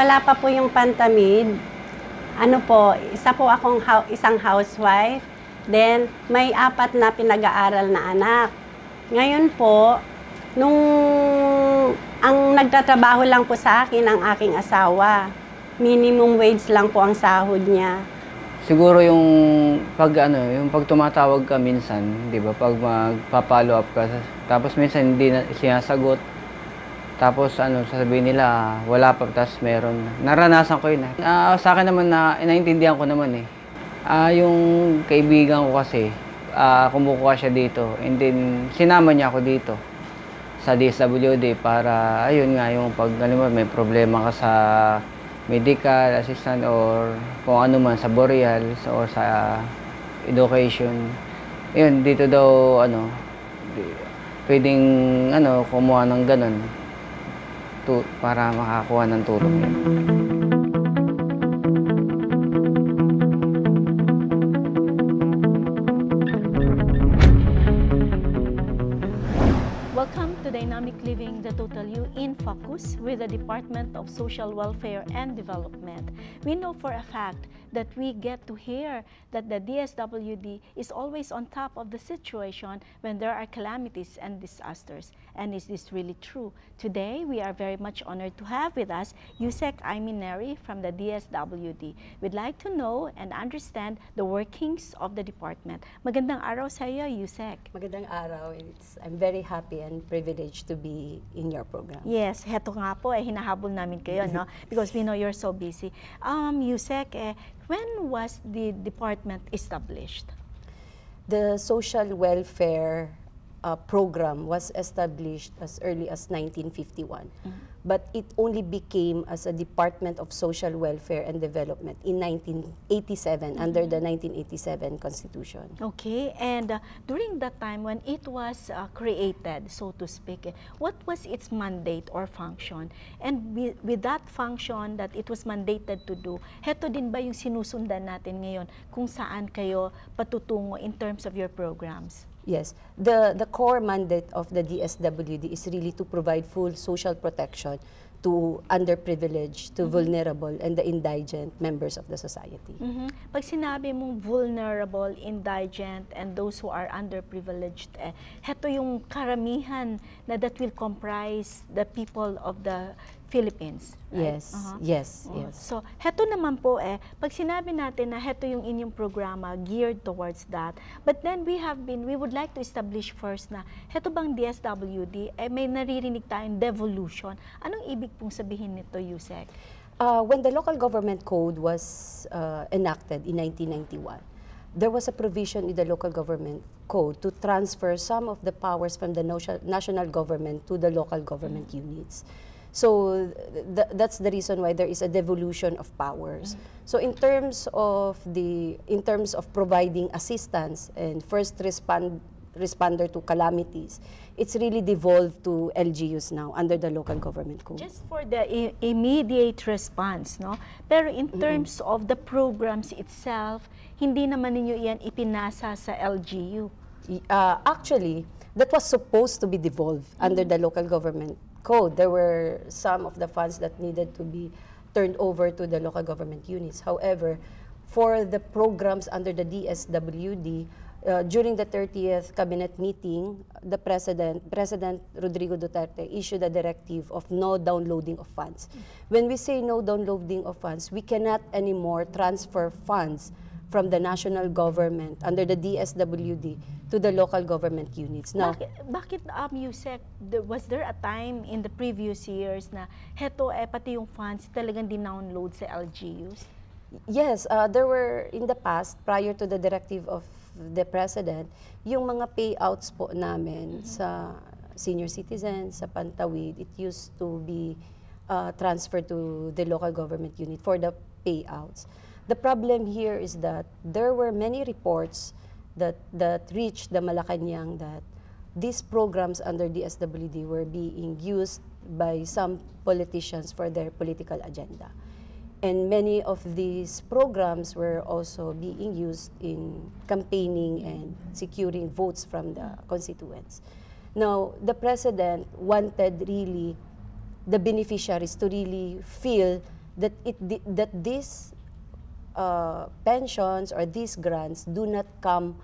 wala pa po yung pantamid, ano po, isa po akong isang housewife, then may 4 na pinag-aaral na anak. Ngayon po, nung ang nagtatrabaho lang po sa akin ang aking asawa, minimum wage lang po ang sahod niya. Siguro yung yung pag tumatawag ka minsan, 'di ba? Pag magpa-follow up ka, tapos minsan hindi na sinasagot. Tapos sasabihin nila wala pa, tapos meron. Naranasan ko 'yun. Sa akin naman naintindihan ko naman eh. Yung kaibigan ko kasi kumukuha siya dito, and then sinama niya ako dito sa DSWD para ayun nga yung pag may problema ka sa medical assistant or kung ano man sa boreal or sa education. Ayun, dito daw pwedeng kumuha ng ganun para makakuha ng tulong. Welcome to Dynamic Living, the Total You in Focus with the Department of Social Welfare and Development. We know for a fact that we get to hear that the DSWD is always on top of the situation when there are calamities and disasters. And is this really true? Today, we are very much honored to have with us Yusek Aymineri from the DSWD. We'd like to know and understand the workings of the department. Magandang araw sa iyo, Yusek. Magandang araw. I'm very happy and privileged to be in your program. Yes, heto nga po, hinahabol namin kayo, no? Because we know you're so busy. Yusek, when was the department established? The social welfare program was established as early as 1951. But it only became as a Department of Social Welfare and Development in 1987, under the 1987 Constitution. Okay, and during that time when it was created, so to speak, what was its mandate or function? And with that function that it was mandated to do, heto din ba yung sinusundan natin ngayon kung saan kayo patutungo in terms of your programs? Yes, the core mandate of the DSWD is really to provide full social protection to underprivileged, to vulnerable, and the indigent members of the society. Pag sinabi mong vulnerable, indigent, and those who are underprivileged, heto yung karamihan na that will comprise the people of the Philippines, right? Yes. So, heto naman po pag sinabi natin na heto yung inyong programa geared towards that, but then we would like to establish first na heto bang DSWD, may naririnig tayong devolution. Anong ibig pong sabihin nito, Yusek? When the Local Government Code was enacted in 1991, there was a provision in the Local Government Code to transfer some of the powers from the national government to the local government units. So that's the reason why there is a devolution of powers. So in terms of providing assistance and first responder to calamities, it's really devolved to LGUs now under the Local Government Code. Just for the immediate response, no? Pero in terms of the programs itself, hindi naman ninyo yan ipinasa sa LGU. Actually, that was supposed to be devolved under the Local Government Code. There were some of the funds that needed to be turned over to the local government units. However, for the programs under the DSWD, during the 30th cabinet meeting, the President Rodrigo Duterte issued a directive of no downloading of funds. When we say no downloading of funds, we cannot anymore transfer funds from the national government under the DSWD to the local government units. Now, bakit Yusek, was there a time in the previous years na heto pati yung funds talagang dinownload sa LGUs? Yes, there were in the past, prior to the directive of the President, yung mga payouts po namin sa senior citizens, sa Pantawid, it used to be transferred to the local government unit for the payouts. The problem here is that there were many reports that reached the Malacanang that these programs under DSWD were being used by some politicians for their political agenda. And many of these programs were also being used in campaigning and securing votes from the constituents. Now, the President wanted really the beneficiaries to really feel that these pensions or these grants do not come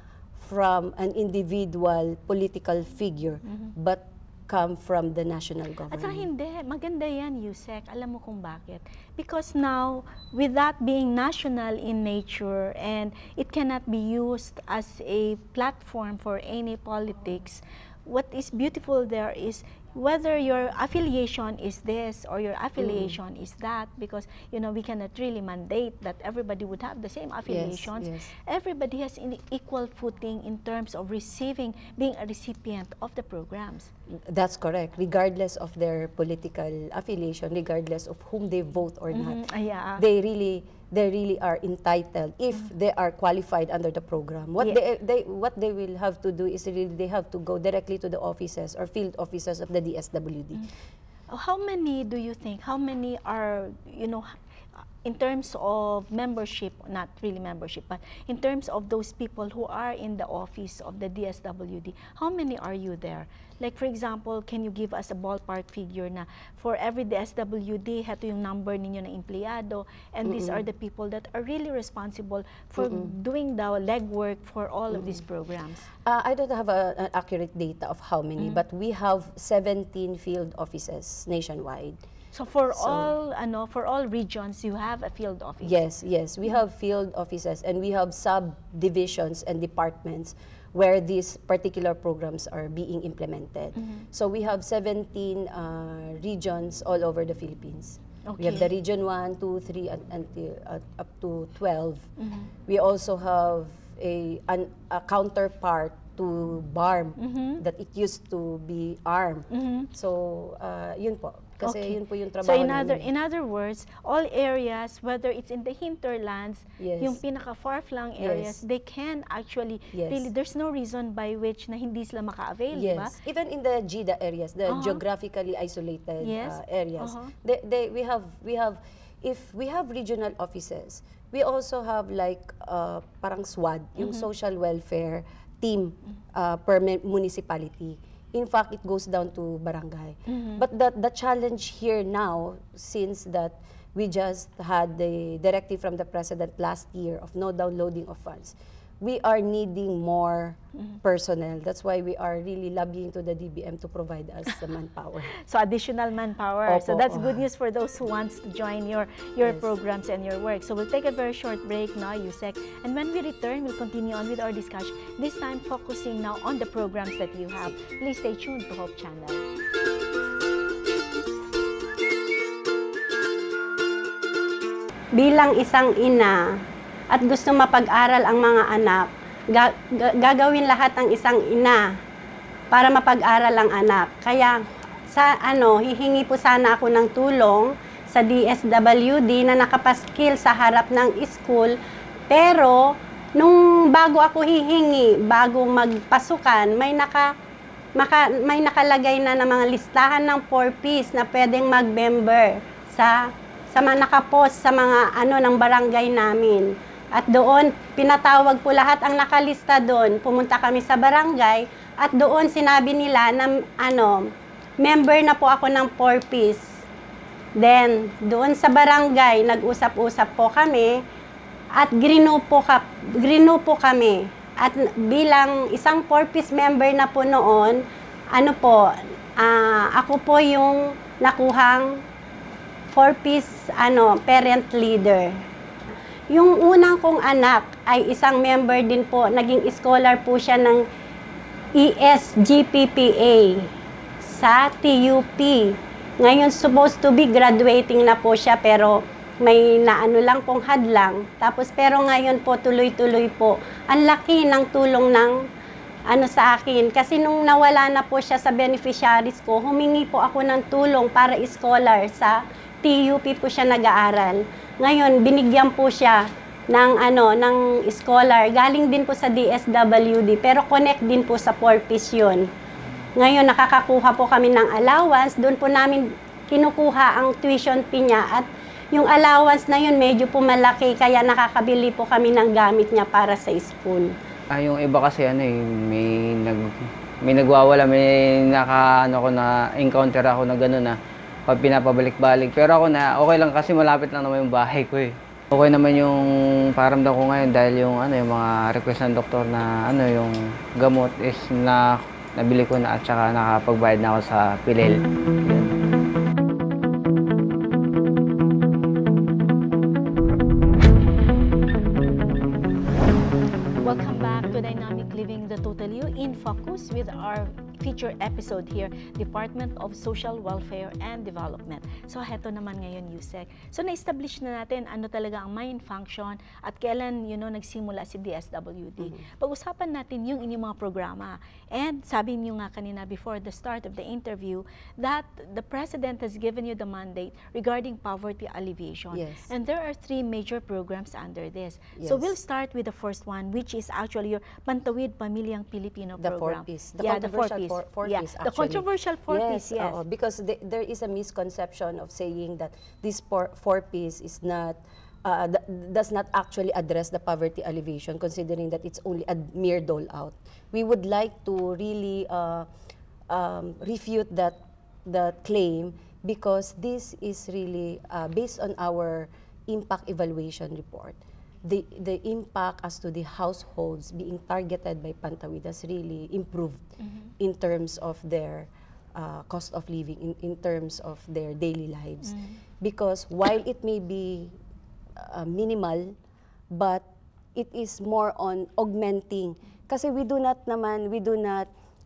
from an individual political figure, but come from the national At saka government. hindi, maganda yan, Yusek. Alam mo kung bakit? Because now, with that being national in nature and it cannot be used as a platform for any politics, what is beautiful there is whether your affiliation is this or your affiliation is that, because you know we cannot really mandate that everybody would have the same affiliations. Yes. Everybody has an equal footing in terms of receiving, being a recipient of the programs. That's correct. Regardless of their political affiliation, regardless of whom they vote or not, Yeah. they really are entitled if they are qualified under the program. What what they will have to do is really they have to go directly to the offices or field offices of the DSWD. How many do you think? How many are, you know, in terms of membership, not really membership, but in terms of those people who are in the office of the DSWD, how many are you there? Like for example, can you give us a ballpark figure na for every DSWD, heto yung number ninyo na empleyado, and these are the people that are really responsible for doing the legwork for all of these programs? I don't have an accurate data of how many, but we have 17 field offices nationwide. So for all regions, you have a field office. Yes, we have field offices and we have subdivisions and departments where these particular programs are being implemented. So we have 17 regions all over the Philippines. We have the region 1, 2, 3, until up to 12. We also have a counterpart to BARM that it used to be ARM. So yun po. Kasi yun po yung trabaho namin. In other words, all areas, whether it's in the hinterlands, yung pinaka-far-flung areas, they can actually, really, there's no reason by which na hindi sila maka-avail, di ba? Even in the GIDA areas, the geographically isolated areas, if we have regional offices, we also have like parang SWAD, yung social welfare team per municipality. In fact, it goes down to barangay. But the challenge here now, since that we just had the directive from the President last year of no downloading of funds, we are needing more personnel. That's why we are really lobbying to the DBM to provide us the manpower. So additional manpower. So that's good news for those who wants to join your programs and your work. So we'll take a very short break now, Yusek. And when we return, we'll continue on with our discussion. This time focusing now on the programs that you have. Please stay tuned to Hope Channel. Bilang isang ina at gusto mapag-aral ang mga anak, gagawin lahat ng isang ina para mapag-aral ang anak. Kaya hihingi po sana ako ng tulong sa DSWD na nakapaskil sa harap ng school. Pero nung bago ako hihingi, bago magpasukan, may nakalagay na ng mga listahan ng 4Ps na pwedeng mag-member sa mga nakapost sa mga ng barangay namin. At doon, pinatawag po lahat ang nakalista doon. Pumunta kami sa barangay at doon sinabi nila na member na po ako ng 4Ps. Then, doon sa barangay, nag-usap-usap po kami at grinupo kami. At bilang isang 4Ps member na po noon, ako po yung nakuhang 4Ps parent leader. Yung unang kong anak ay isang member din po, naging scholar po siya ng ESGPPA sa TUP. Ngayon, supposed to be graduating na po siya, pero may lang pong hadlang. Tapos, pero ngayon po, tuloy-tuloy po. Ang laki ng tulong ng sa akin. Kasi nung nawala na po siya sa beneficiaries ko, humingi po ako ng tulong para scholar sa TUP po siya nag-aaral. Ngayon, binigyan po siya ng scholar. Galing din po sa DSWD, pero connect din po sa 4Ps yun. Ngayon, nakakakuha po kami ng allowance. Doon po namin kinukuha ang tuition fee niya. At yung allowance na yun, medyo po malaki. Kaya nakakabili po kami ng gamit niya para sa school. Yung iba kasi may nagwawala, may na-encounter ako na gano'n na pag pinapabalik-balik. Pero ako na, okay lang kasi malapit lang naman yung bahay ko eh. Okay naman yung paramdam ko ngayon dahil yung yung mga request ng doktor na yung gamot is nabili ko na at saka nakapagbayad na ako sa Pilel. Welcome back to Dynamic Living, the Total You in Focus with our feature episode here, Department of Social Welfare and Development. So, heto naman ngayon, Yusek. So, na-establish na natin ano talaga ang main function at kailan, nagsimula si DSWD. Pag-usapan natin yung inyong mga programa. And sabi niyo nga kanina before the start of the interview that the President has given you the mandate regarding poverty alleviation. Yes. And there are 3 major programs under this. Yes. So, we'll start with the first one, which is actually your Pantawid Pamilyang Pilipino program. The 4-piece. The 4-piece. Four-piece, the controversial 4-piece, yes. Because there is a misconception of saying that this 4-piece is not, does not actually address the poverty alleviation, considering that it's only a mere dole-out. We would like to really refute that claim, because this is really based on our impact evaluation report. The impact as to the households being targeted by Pantawid has really improved in terms of their cost of living, in terms of their daily lives. Because while it may be minimal, but it is more on augmenting. Kasi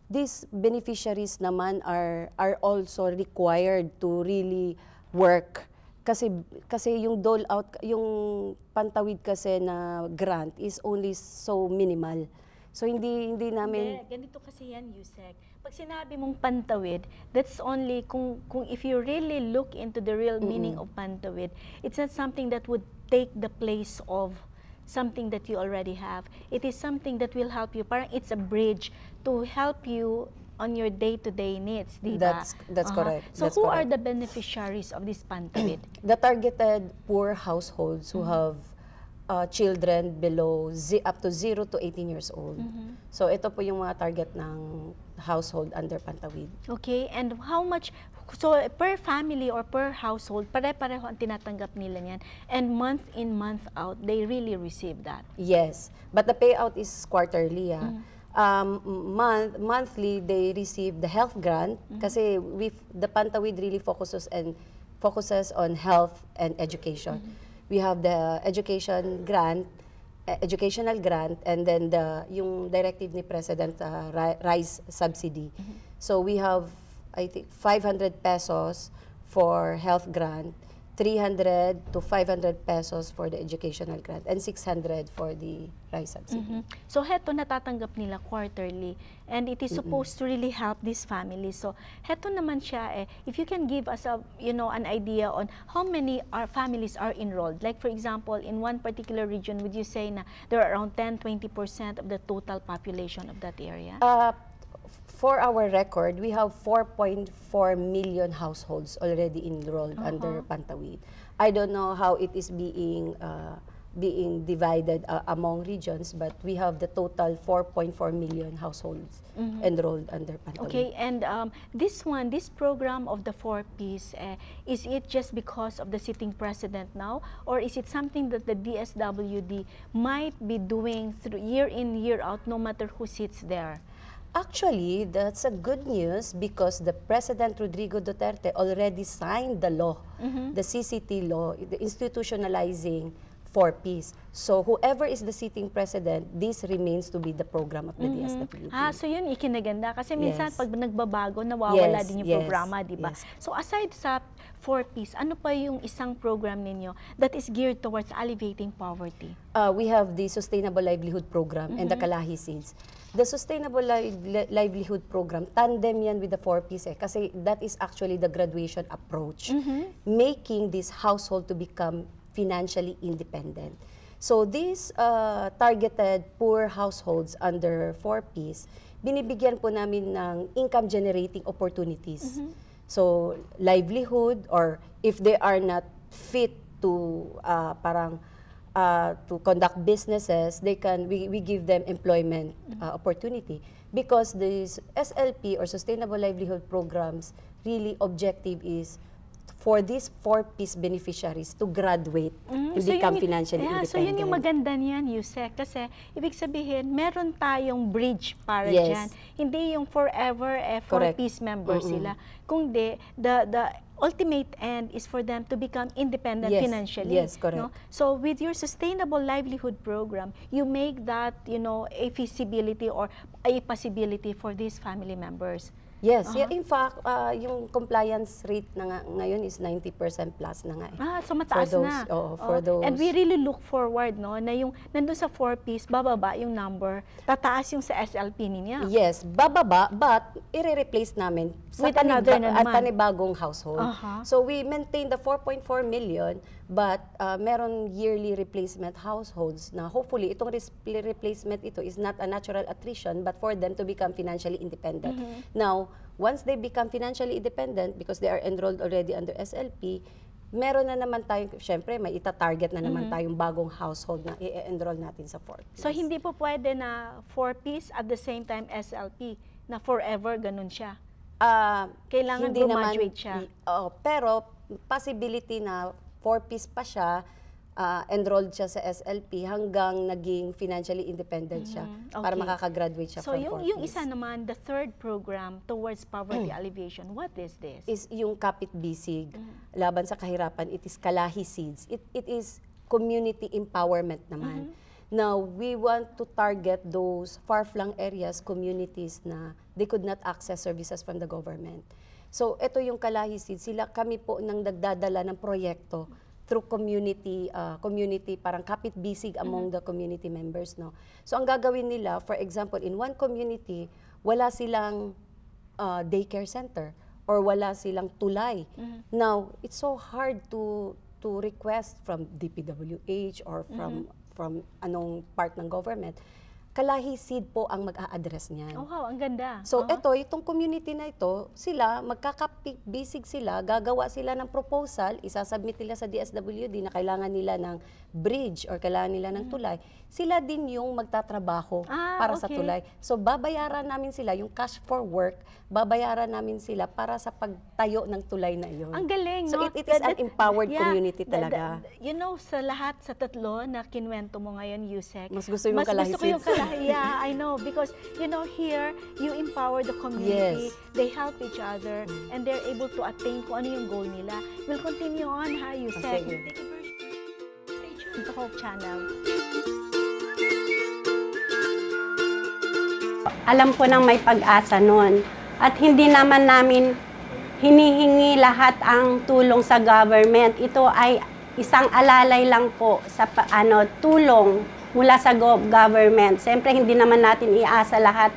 these beneficiaries naman are also required to really work. Kasi yung dole out, yung Pantawid kasi na grant is only so minimal. So hindi namin... Ganito kasi yan, Yusek. Pag sinabi mong Pantawid, that's only kung if you really look into the real meaning of Pantawid, it's not something that would take the place of something that you already have. It is something that will help you. Parang it's a bridge to help you on your day-to-day needs, di ba? That's correct. So that's who correct. are the beneficiaries of this Pantawid? The targeted poor households who have children up to 0 to 18 years old. So ito po yung mga target ng household under Pantawid. Okay, and how much, so per family or per household, pare-pareho ang tinatanggap nila niyan, and month in, month out, they really receive that? Yes, but the payout is quarterly. Monthly, they receive the health grant, kasi the Pantawid really focuses on health and education. We have the educational grant, and then yung directive ni President, rice subsidy. So we have, I think, 500 pesos for health grant, 300 to 500 pesos for the educational grant, and 600 for the rice subsidy. So heto natatanggap nila quarterly, and it is supposed to really help this family. So heto naman siya if you can give us an idea on how many families are enrolled. Like for example, in one particular region, would you say na there are around 10-20% of the total population of that area? For our record, we have 4.4 million households already enrolled under Pantawid. I don't know how it is being divided among regions, but we have the total 4.4 million households enrolled under Pantawid. Okay, and this program of the 4-piece, is it just because of the sitting president now, or is it something that the DSWD might be doing through year in, year out, no matter who sits there? Actually, that's a good news, because the President Rodrigo Duterte already signed the law, the CCT law, the institutionalizing 4-piece. So whoever is the sitting president, this remains to be the program of the DSWD. So yun ikinaganda, kasi minsan pag nagbabago, nawawala din yung programa, di ba? Yes. So aside sa 4-piece, ano pa yung isang program ninyo that is geared towards alleviating poverty? We have the Sustainable Livelihood Program and the Kalahi Seeds. The Sustainable Livelihood Program, tandem yan with the 4-piece kasi that is actually the graduation approach, making this household to become financially independent. So these targeted poor households under 4-piece, binibigyan po namin ng income generating opportunities. So livelihood, or if they are not fit to to conduct businesses, we give them employment opportunity, because these SLP or Sustainable Livelihood Programs really objective is for these 4-piece beneficiaries to graduate and become financially independent. So yun yung maganda niyan, Yusek, kasi ibig sabihin, meron tayong bridge para Yes. dyan. Hindi yung forever 4-piece members sila. Kundi, the ultimate end is for them to become independent Yes. financially. Yes, correct. No? So with your sustainable livelihood program, you make that, a feasibility or a possibility for these family members. Yes, yeah, in fact, yung compliance rate na ngayon is 90% plus na nga. So mataas for those, na. For those. And we really look forward, no, na yung nandun sa 4-piece, bababa yung number, tataas yung sa SLP niya. Yes, bababa, but i-replace namin sa With another na naman. panibagong household. So we maintain the 4.4 million, but meron yearly replacement households na hopefully itong replacement ito is not a natural attrition, but for them to become financially independent. Now, once they become financially independent, because they are enrolled already under SLP, meron na naman tayong, syempre, may ita-target na naman tayong bagong household na i-enroll natin sa 4-piece. So, hindi po pwede na 4-piece at the same time SLP, na forever ganun siya. Kailangan graduate siya. Pero, possibility na 4-piece pa siya, enrolled siya sa SLP hanggang naging financially independent siya para makakagraduate siya so from 4-piece. So, yung isa naman, the third program towards poverty alleviation, what is this? Is yung Kapit Bisig, laban sa kahirapan, it is Kalahi Seeds. It is community empowerment naman. Now, we want to target those far-flung areas, communities na they could not access services from the government. So, ito yung Kalahi Seeds. Kami po nang nagdadala ng proyekto through community parang kapit bisig among the community members, no. So ang gagawin nila, for example, in one community, wala silang daycare center or wala silang tulay. Now, it's so hard to request from DPWH or from anong part ng government. Kalahi Seed po ang mag-a-address niyan. Oh, wow, ang ganda. So, itong community na ito, sila, magkakabisig sila, gagawa sila ng proposal, isasubmit nila sa DSWD na kailangan nila ng bridge or kailangan nila ng tulay. Sila din yung magtatrabaho para sa tulay. So, babayaran namin sila, yung cash for work, babayaran namin sila para sa pagtayo ng tulay na iyon. Ang galing, so, no? it is an empowered community talaga. Sa lahat, sa tatlo na kinwento mo ngayon, Yusek, mas gusto yung Kalahi Seeds. Yeah, I know, because here you empower the community. Yes. They help each other and they're able to attain kung ano yung goal nila. We'll continue on, ha, Yusek. Stay tuned to Hope Channel. Alam ko nang may pag-asa noon at hindi naman namin hinihingi lahat ang tulong sa government. Ito ay isang alalay lang po sa tulong mula sa government. Siyempre, hindi naman natin iasa lahat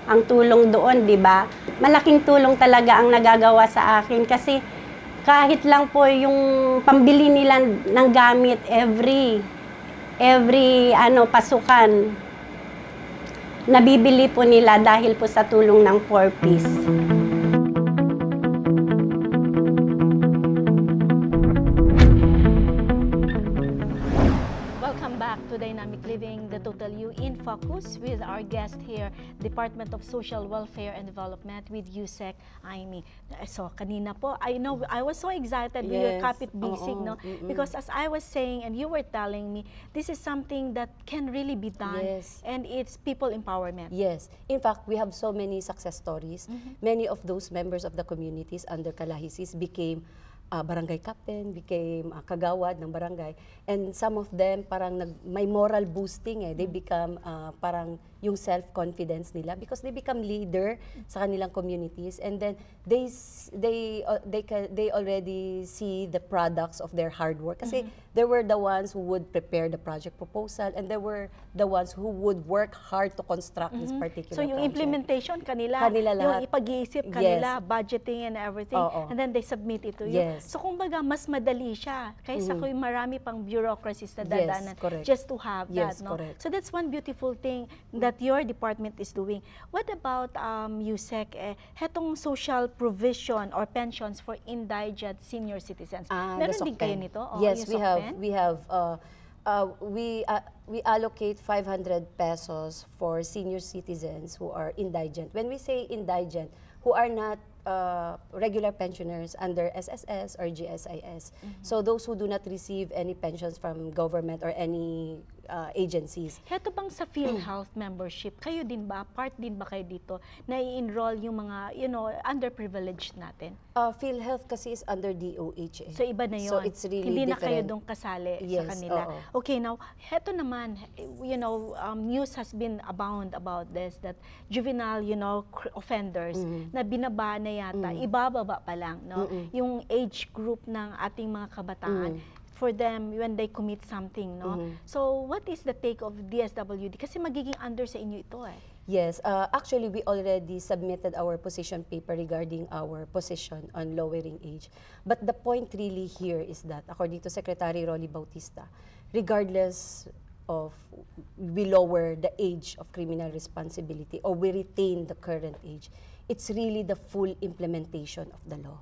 ang tulong doon, di ba? Malaking tulong talaga ang nagagawa sa akin kasi kahit lang po yung pambili nila ng gamit every pasukan, nabibili po nila dahil po sa tulong ng 4-piece. To Dynamic Living, the Total You in Focus with our guest here, Department of Social Welfare and Development with Yusek Aimee. So, kanina po, I know, I was so excited with your Kapit Bisig, no? Because as I was saying and you were telling me, this is something that can really be done and it's people empowerment. Yes. In fact, we have so many success stories. Many of those members of the communities under Kalahi Seeds became barangay captain, became kagawad ng barangay. And some of them parang may moral boosting They become parang yung self-confidence nila because they become leader sa kanilang communities and then they already see the products of their hard work kasi they were the ones who would prepare the project proposal and they were the ones who would work hard to construct this particular So yung project. implementation kanila lahat. yung ipag-iisip kanila, budgeting and everything, and then they submit it to you. So kumbaga mas madali siya kaysa kung marami pang bureaucracies na dadanan just to have that, no? So that's one beautiful thing that your department is doing. What about Yusek, hetong social provision or pensions for indigent senior citizens? Meron din kayo nito? Yes, we allocate 500 pesos for senior citizens who are indigent. When we say indigent, who are not regular pensioners under SSS or GSIS. So those who do not receive any pensions from government or any agencies. Heto bang sa PhilHealth membership, kayo din ba, part din ba kayo dito, na i-enroll yung mga, underprivileged natin? PhilHealth kasi is under DOH. So iba na yun. So it's really Hindi different. na kayo doon kasali sa kanila. Oo. Okay, now, heto naman, news has been abound about this, that juvenile, offenders na binaba na yata, ibababa pa lang, no? Yung age group ng ating mga kabataan, for them when they commit something, no? So, what is the take of DSWD? Kasi magiging under sa inyo ito eh. Yes, actually we already submitted our position paper regarding our position on lowering age. But the point really here is that, according to Secretary Rolly Bautista, regardless of we lower the age of criminal responsibility or we retain the current age, it's really the full implementation of the law.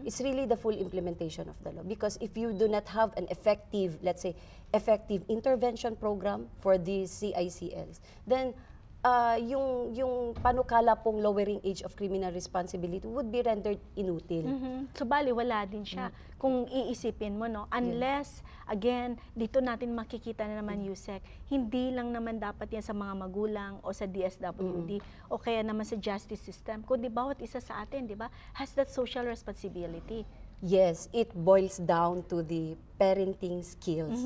It's really the full implementation of the law. Because if you do not have an effective, let's say, effective intervention program for these CICLs, then yung panukala pong lowering age of criminal responsibility would be rendered inutil. So, bali, wala din siya. Kung iisipin mo, no? Unless, again, dito natin makikita na naman, Yusek, hindi lang naman dapat yan sa mga magulang o sa DSWD o kaya naman sa justice system, kundi bawat isa sa atin, di ba, has that social responsibility. Yes, it boils down to the parenting skills,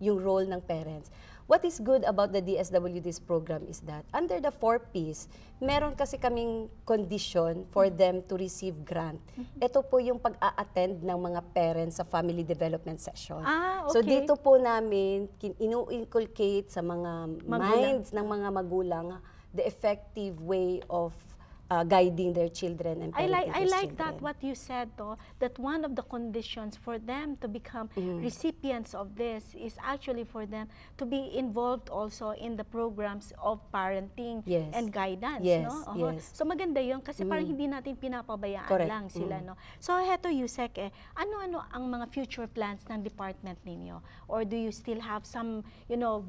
yung role ng parents. What is good about the DSWD's program is that under the 4Ps, meron kasi kaming condition for them to receive grant. Ito po yung pag-a-attend ng mga parents sa family development session. Okay. So dito po namin inu-inculcate sa mga minds ng mga magulang the effective way of guiding their children and I parenting like children. that what you said, though, that one of the conditions for them to become recipients of this is actually for them to be involved also in the programs of parenting and guidance, no? Yes. So maganda 'yun kasi parang hindi natin pinapabayaan lang sila, no? So heto, Yusek, ano-ano ang mga future plans ng department ninyo? Or do you still have some,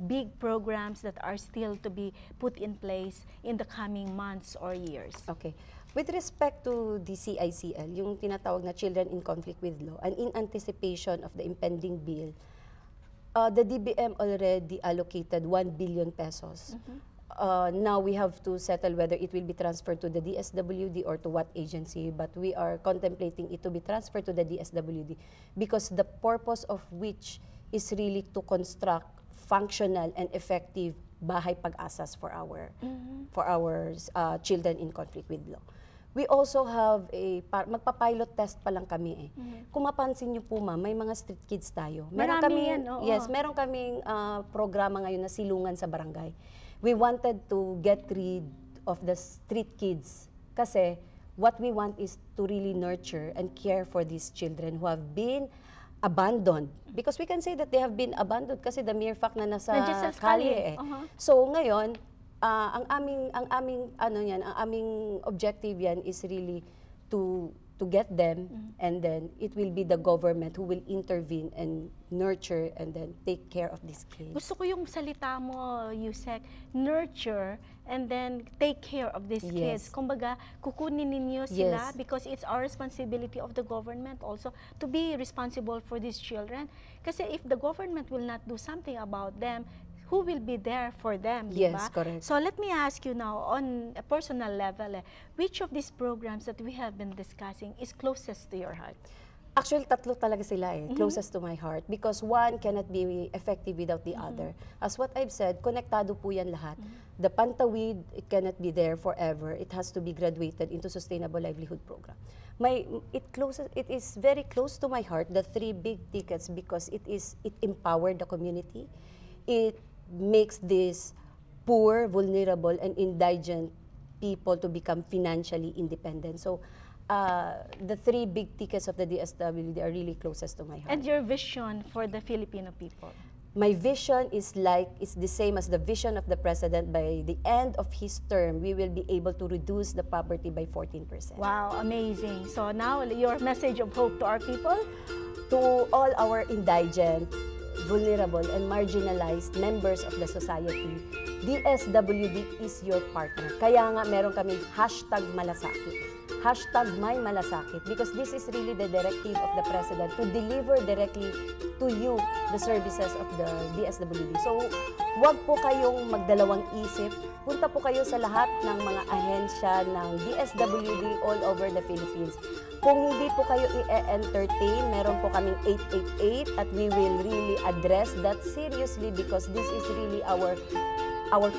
big programs that are still to be put in place in the coming months or years? Okay. With respect to the CICL, yung tinatawag na Children in Conflict with Law, and in anticipation of the impending bill, the DBM already allocated 1 billion pesos. Now we have to settle whether it will be transferred to the DSWD or to what agency, but we are contemplating it to be transferred to the DSWD because the purpose of which is really to construct functional and effective bahay pag-asas for our children in conflict with law. We also have magpa-pilot test pa lang kami eh. Kung mapansin niyo po ma'am, may mga street kids tayo. Meron kaming programa ngayon na silungan sa barangay. We wanted to get rid of the street kids kasi what we want is to really nurture and care for these children who have been abandoned. Because we can say that they have been abandoned kasi the mere fact na nasa kalye eh. So ngayon, ang aming objective yan is really to get them and then it will be the government who will intervene and nurture and then take care of these kids. Gusto ko yung salita mo, Yusek, nurture and then take care of these kids. Kumbaga, kukunin ninyo sila because it's our responsibility of the government also to be responsible for these children. Kasi if the government will not do something about them, who will be there for them, di ba? Yes, correct. So let me ask you now, on a personal level, which of these programs that we have been discussing is closest to your heart? Actually, tatlo talaga sila eh, closest to my heart because one cannot be effective without the other. As what I've said, konektado po yan lahat. The Pantawid, it cannot be there forever. It has to be graduated into Sustainable Livelihood Program. It is very close to my heart, the 3 big tickets, because it empowered the community. It makes this poor, vulnerable, and indigent people to become financially independent. So, the 3 big tickets of the DSWD are really closest to my heart. And your vision for the Filipino people? My vision is the same as the vision of the President. By the end of his term, we will be able to reduce the poverty by 14%. Wow, amazing. So now, your message of hope to our people? To all our indigent, vulnerable, and marginalized members of the society, DSWD is your partner. Kaya nga meron kaming #malasakit. #mymalasakit, because this is really the directive of the President to deliver directly to you the services of the DSWD. So, huwag po kayong magdalawang isip. Punta po kayo sa lahat ng mga ahensya ng DSWD all over the Philippines. Kung hindi po kayo i-entertain, meron po kaming 888 at we will really address that seriously, because this is really our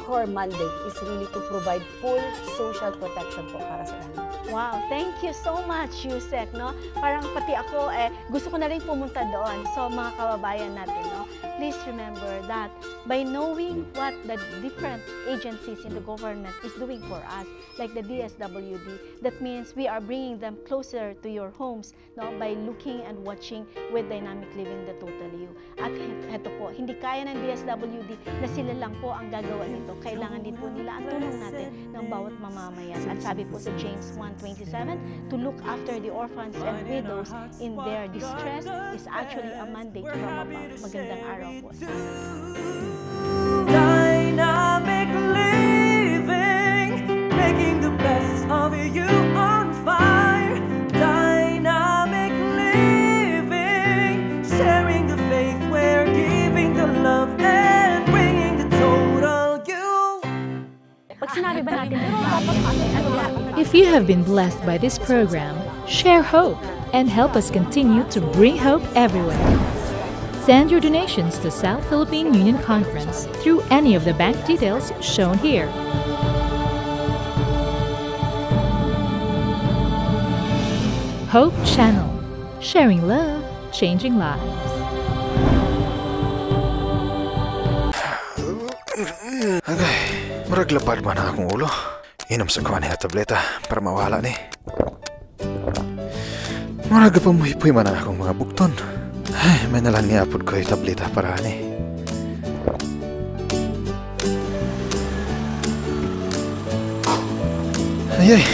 core mandate is really to provide full social protection po para sa inyo. Wow, thank you so much, Yusek, no? Parang pati ako, gusto ko na rin pumunta doon. So, mga kababayan natin, no? Please remember that by knowing what the different agencies in the government is doing for us, like the DSWD, that means we are bringing them closer to your homes, no? By looking and watching with Dynamic Living the Total You. At heto po, hindi kaya ng DSWD na sila lang po ang gagawa nito. Kailangan din po nila ang tulong natin ng bawat mamamayan. At sabi po sa James 1:27, to look after the orphans and widows in their distress is actually a mandate from above. Magandang araw po. Dynamic living, making the best of you on fire. Dynamic living, sharing the faith, we're giving the love and bringing the total you. Pag sinabi ba natin, If you have been blessed by this program, share hope and help us continue to bring hope everywhere. Send your donations to South Philippine Union Conference through any of the bank details shown here. Hope Channel, sharing love, changing lives. Agay, maraglapad man ang akong ulo. Inom sa kuha niya tableta para mawala ni. Maraga pa muhipoy man ang akong mga bukton. Ay, may nalang niapod ko yung tableta para ni. Ayay,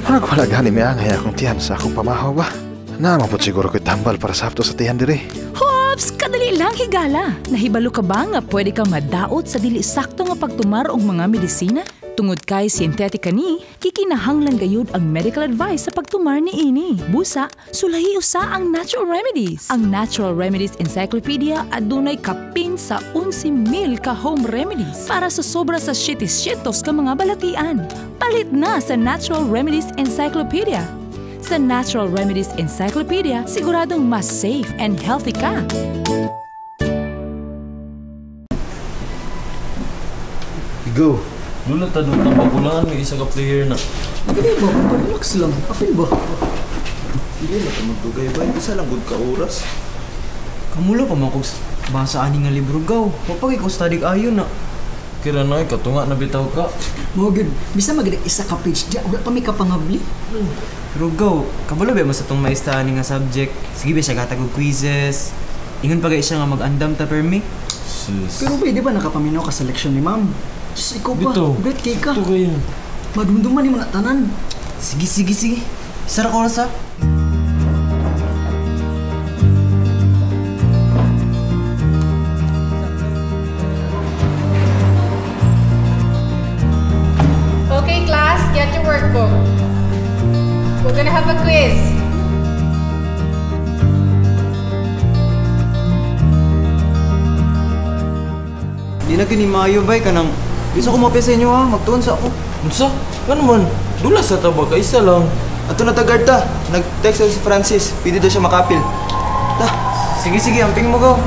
marag wala gani may angay akong tiyan sa akong pamahaw ba? Naman po siguro ko'y tambal para sa hapto sa tiyan diri. Hops! Kadali lang higala! Nahibalo ka ba nga pwede kang madaot sa dili sakto nga pagtumar og mga medisina? Tungod kay sintetika ni, kikinahanglan gayud ang medical advice sa pagtumar ni ini. Busa, sulahi usa ang Natural Remedies. Ang Natural Remedies Encyclopedia adunay kapin sa 11,000 ka home remedies para sa sobra sa 700 ka mga balatian. Palit na sa Natural Remedies Encyclopedia. Sa Natural Remedies Encyclopedia, siguradong mas safe and healthy ka. Go! Lula tanong ng bagulangan, may isang ka-player na. Hindi ba? Relax lang. Apil ba? Hindi na ito magdugay ba? Isa lang good ka oras. Kamula pa man kung basa ani nga libro gaw. Mapag ikaw study ayon na. Kira na, katunga na bitaw ka. Mogid, bisa magidag isa ka page diya. Wala pa may kapangabli. Pero gaw, kabalo ba mo sa itong maista nga subject? Sige ba siya gatag og quizzes? Ingon pa ga siya nga mag-andam ta per me? Sis. Pero ba, di ba nakapaminaw ka sa leksyon ni ma'am? Diyos, ikaw pa. Great cake ka. Ito kayo. Madumduman ni mo na tanan. Sige. Sara ko oras ha? Okay, class, get your workbook. We're gonna have a quiz. Di na kinimayo ba ka nang... Bisa ko mapya sa inyo ha, magtuon sa ako. Unsa? Ano man? Dulas sa taba ka, isa lang. Ato na tagad ta. Nag-text si Francis. Pwede daw siya makapil. Ta. Sige, amping mo gaw.